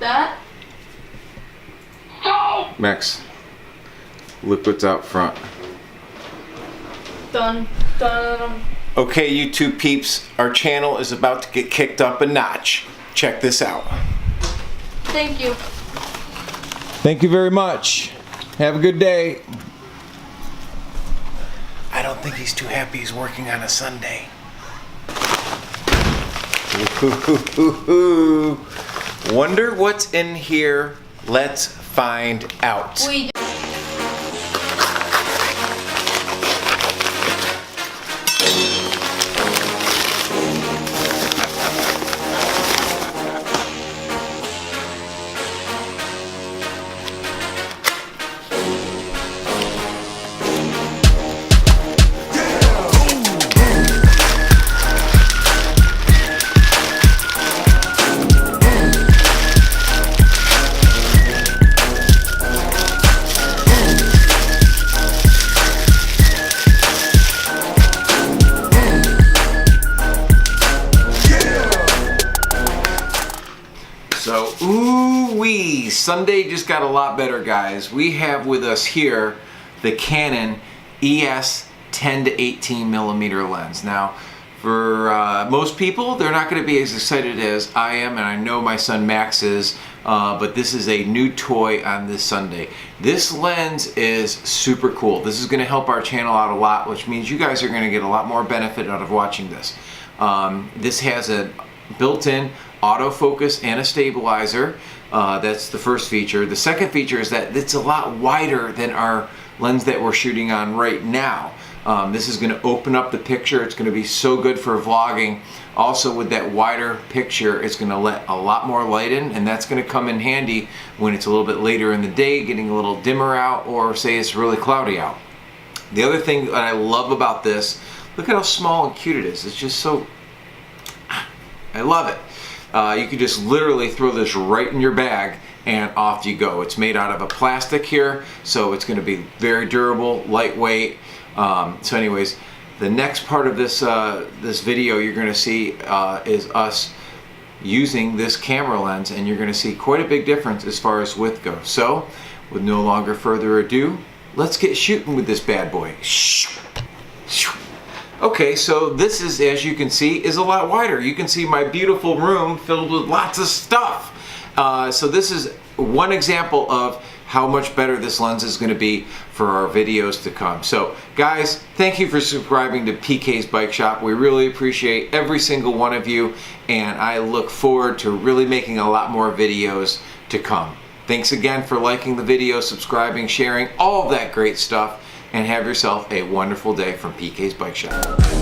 That? Max, look what's out front. Dun, dun. Okay, YouTube peeps, our channel is about to get kicked up a notch. Check this out. Thank you. Thank you very much. Have a good day. I don't think he's too happy he's working on a Sunday. Wonder what's in here. Let's find out. So, ooh-wee, Sunday just got a lot better, guys. We have with us here the Canon ES 10 to 18 millimeter lens. Now, for most people, they're not going to be as excited as I am, and I know my son Max is, but this is a new toy on this Sunday. This lens is super cool. This is going to help our channel out a lot, which means you guys are going to get a lot more benefit out of watching this. This has a built-in autofocus and a stabilizer. That's the first feature. The second feature is that it's a lot wider than our lens that we're shooting on right now. This is going to open up the picture. It's going to be so good for vlogging. Also, with that wider picture, it's going to let a lot more light in, and that's going to come in handy when it's a little bit later in the day, getting a little dimmer out, or say it's really cloudy out. The other thing that I love about this, look at how small and cute it is. It's just so, I love it. You can just literally throw this right in your bag and off you go. It's made out of a plastic here, so it's going to be very durable, lightweight. So anyways, the next part of this this video you're going to see is us using this camera lens, and you're going to see quite a big difference as far as width goes. So, with no longer further ado, let's get shooting with this bad boy. Okay, so this is, as you can see, is a lot wider. You can see my beautiful room filled with lots of stuff. So this is one example of how much better this lens is going to be for our videos to come. So guys, thank you for subscribing to PK's Bike Shop. We really appreciate every single one of you, and I look forward to really making a lot more videos to come. Thanks again for liking the video, subscribing, sharing, all of that great stuff, and have yourself a wonderful day from PK's Bike Shop.